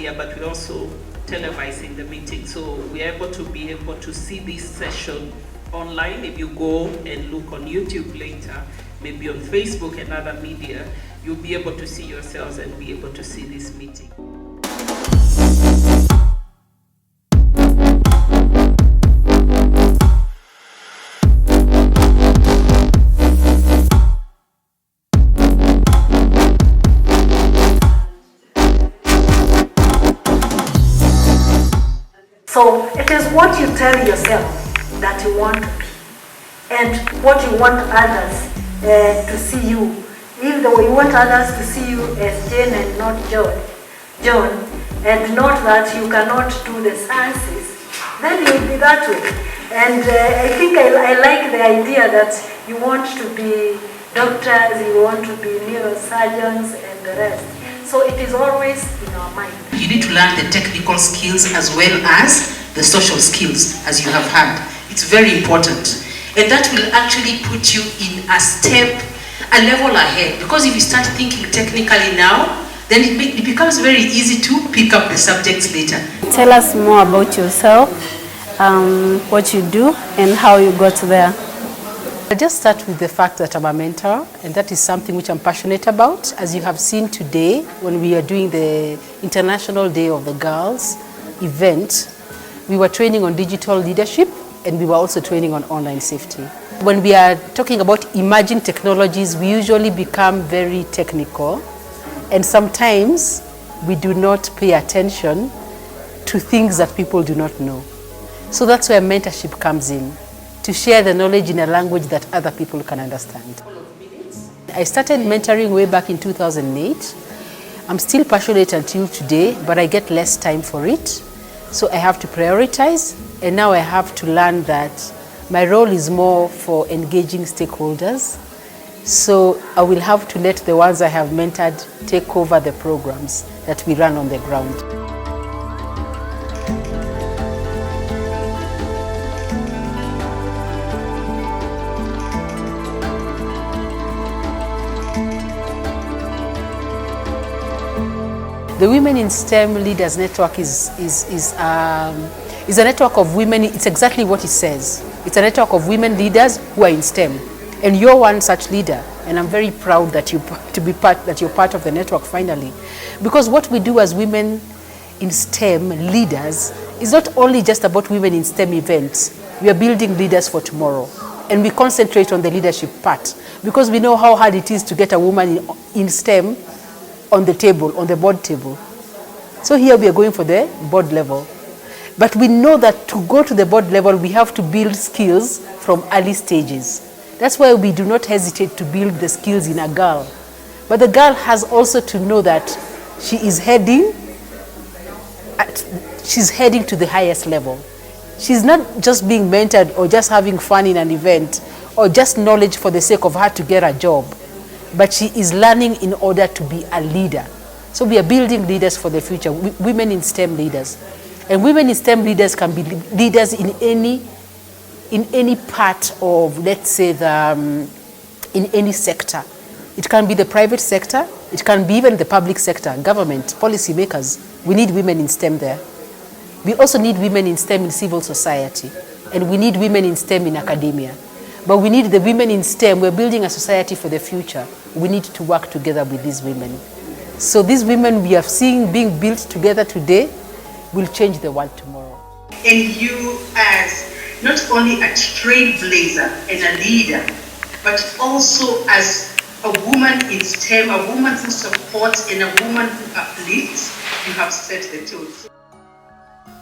here, but we're also televising the meeting. So we're able to see this session online. If you go and look on YouTube later, maybe on Facebook and other media, you'll be able to see yourselves and be able to see this meeting. So it is what you tell yourself that you want to be and what you want others to see you. If you want others to see you as Jane and not John, and not that you cannot do the sciences, then you'll be that way. And I think I like the idea that you want to be doctors, you want to be neurosurgeons and the rest. So it is always in our mind. You need to learn the technical skills as well as the social skills, as you have had. It's very important. And that will actually put you in a level ahead. Because if you start thinking technically now, then it becomes very easy to pick up the subjects later. Tell us more about yourself, what you do, and how you got there. I'll just start with the fact that I'm a mentor, and that is something which I'm passionate about. As you have seen today, when we are doing the International Day of the Girls event, we were training on digital leadership, and we were also training on online safety. When we are talking about emerging technologies, we usually become very technical, and sometimes we do not pay attention to things that people do not know. So that's where mentorship comes in, to share the knowledge in a language that other people can understand. I started mentoring way back in 2008. I'm still passionate until today, but I get less time for it. So I have to prioritize, and now I have to learn that my role is more for engaging stakeholders. So I will have to let the ones I have mentored take over the programs that we run on the ground. The Women in STEM Leaders Network is a network of women. It's exactly what it says. It's a network of women leaders who are in STEM. And you're one such leader. And I'm very proud that you're part of the network finally. Because what we do as women in STEM leaders is not only just about women in STEM events. We are building leaders for tomorrow. And we concentrate on the leadership part. Because we know how hard it is to get a woman in STEM on the table, on the board table. So here we are going for the board level. But we know that to go to the board level, we have to build skills from early stages. That's why we do not hesitate to build the skills in a girl. But the girl has also to know that she's heading to the highest level. She's not just being mentored or just having fun in an event or just knowledge for the sake of her to get a job. But she is learning in order to be a leader. So we are building leaders for the future, women in STEM leaders. And women in STEM leaders can be leaders in any part of, let's say, in any sector. It can be the private sector, it can be even the public sector, government, policy makers. We need women in STEM there. We also need women in STEM in civil society, and we need women in STEM in academia. But we need the women in STEM. We're building a society for the future. We need to work together with these women. So these women we are seeing being built together today will change the world tomorrow. And you as not only a trailblazer and a leader, but also as a woman in STEM, a woman who supports and a woman who uplifts, you have set the tone.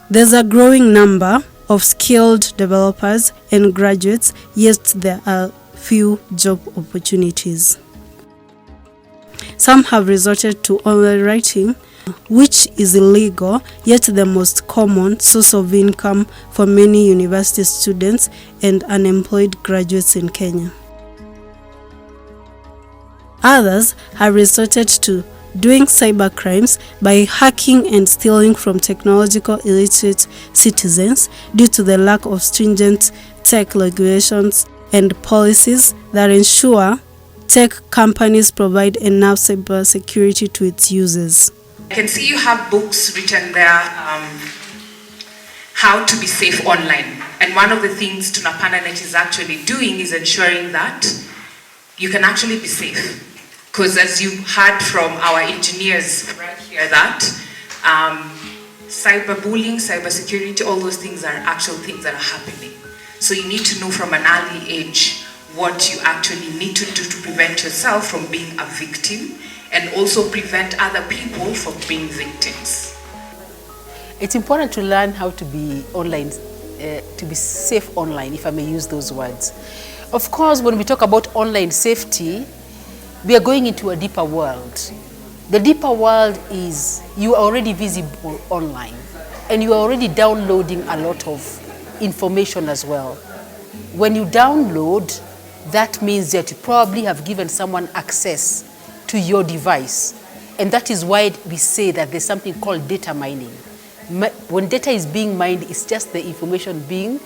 There's a growing number of skilled developers and graduates, yet there are few job opportunities. Some have resorted to online writing, which is illegal, yet the most common source of income for many university students and unemployed graduates in Kenya. Others have resorted to doing cyber crimes by hacking and stealing from technological illiterate citizens due to the lack of stringent tech regulations and policies that ensure tech companies provide enough cyber security to its users. I can see you have books written there, how to be safe online. And one of the things TunapandaNet is actually doing is ensuring that you can actually be safe. Because as you heard from our engineers right here, that cyberbullying, cybersecurity, all those things are actual things that are happening. So you need to know from an early age what you actually need to do to prevent yourself from being a victim and also prevent other people from being victims. It's important to learn how to be online, to be safe online, if I may use those words. Of course, when we talk about online safety, we are going into a deeper world. The deeper world is you are already visible online and you are already downloading a lot of information as well. When you download, that means that you probably have given someone access to your device. And that is why we say that there's something called data mining. When data is being mined, it's just the information being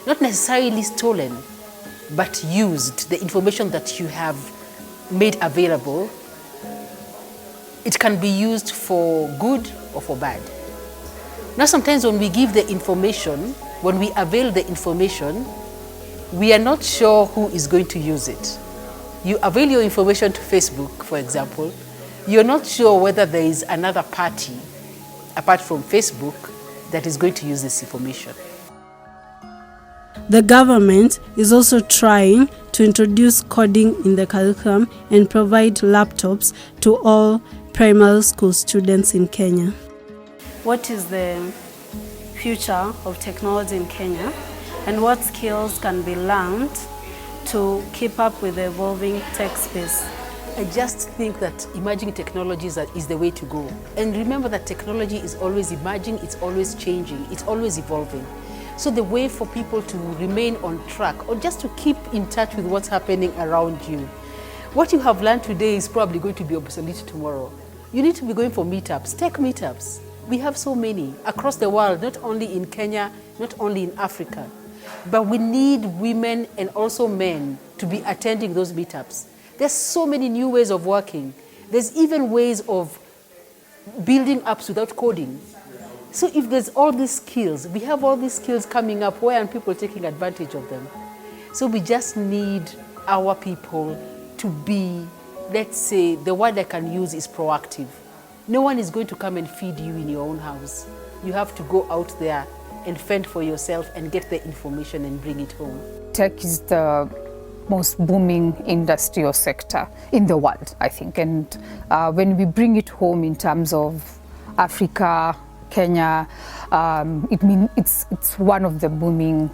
not necessarily stolen, but used, the information that you have made available. It can be used for good or for bad. Now sometimes when we give the information, when we avail the information, we are not sure who is going to use it. You avail your information to Facebook, for example, you're not sure whether there is another party, apart from Facebook, that is going to use this information. The government is also trying to introduce coding in the curriculum and provide laptops to all primary school students in Kenya. What is the future of technology in Kenya, and what skills can be learned to keep up with the evolving tech space? I just think that emerging technologies is the way to go. And remember that technology is always emerging, it's always changing, it's always evolving. So the way for people to remain on track or just to keep in touch with what's happening around you, what you have learned today is probably going to be obsolete tomorrow. You need to be going for meetups, tech meetups. We have so many across the world, not only in Kenya, not only in Africa. But we need women and also men to be attending those meetups. There's so many new ways of working. There's even ways of building apps without coding. So if there's all these skills, we have all these skills coming up, why aren't people taking advantage of them? So we just need our people to be, let's say, the word I can use is proactive. No one is going to come and feed you in your own house. You have to go out there and fend for yourself and get the information and bring it home. Tech is the most booming industry or sector in the world, I think. And when we bring it home in terms of Africa, Kenya, it's one of the booming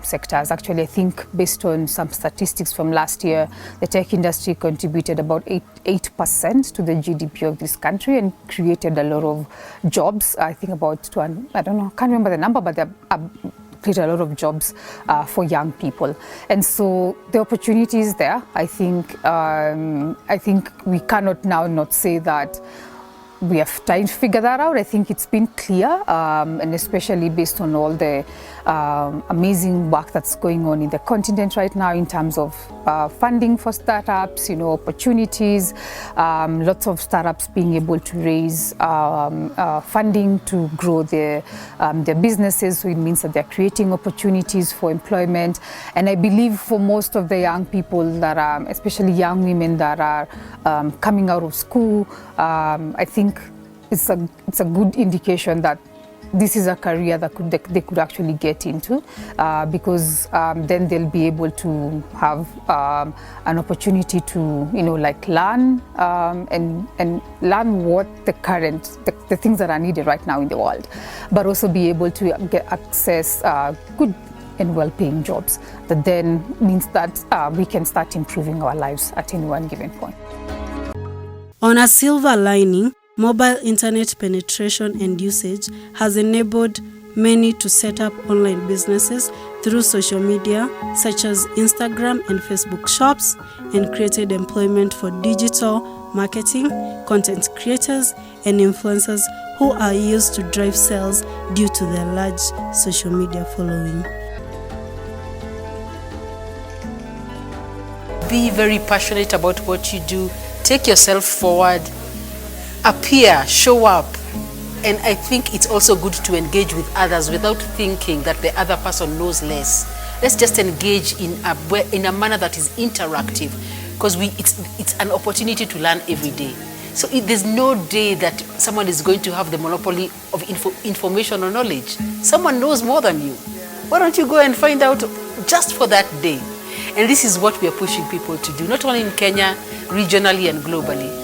sectors. Actually, I think based on some statistics from last year, the tech industry contributed about 8% to the GDP of this country and created a lot of jobs. I think about, I don't know, I can't remember the number, but they created a lot of jobs for young people. And so the opportunity is there. I think we cannot now not say that we have time to figure that out. I think it's been clear, and especially based on all the amazing work that's going on in the continent right now in terms of funding for startups, opportunities, lots of startups being able to raise funding to grow their businesses. So it means that they're creating opportunities for employment. And I believe for most of the young people that are, especially young women that are coming out of school, I think it's a good indication that this is a career that they could actually get into, because then they'll be able to have an opportunity to learn and learn what the things that are needed right now in the world, but also be able to get access good and well-paying jobs. That then means that we can start improving our lives at any one given point. On a silver lining, mobile internet penetration and usage has enabled many to set up online businesses through social media such as Instagram and Facebook shops, and created employment for digital marketing, content creators, and influencers who are used to drive sales due to their large social media following. Be very passionate about what you do. Take yourself forward. appear, show up. And I think it's also good to engage with others without thinking that the other person knows less. Let's just engage in a manner that is interactive, because it's an opportunity to learn every day. So there's no day that someone is going to have the monopoly of information or knowledge. Someone knows more than you. Why don't you go and find out just for that day? And this is what we are pushing people to do, not only in Kenya, regionally and globally.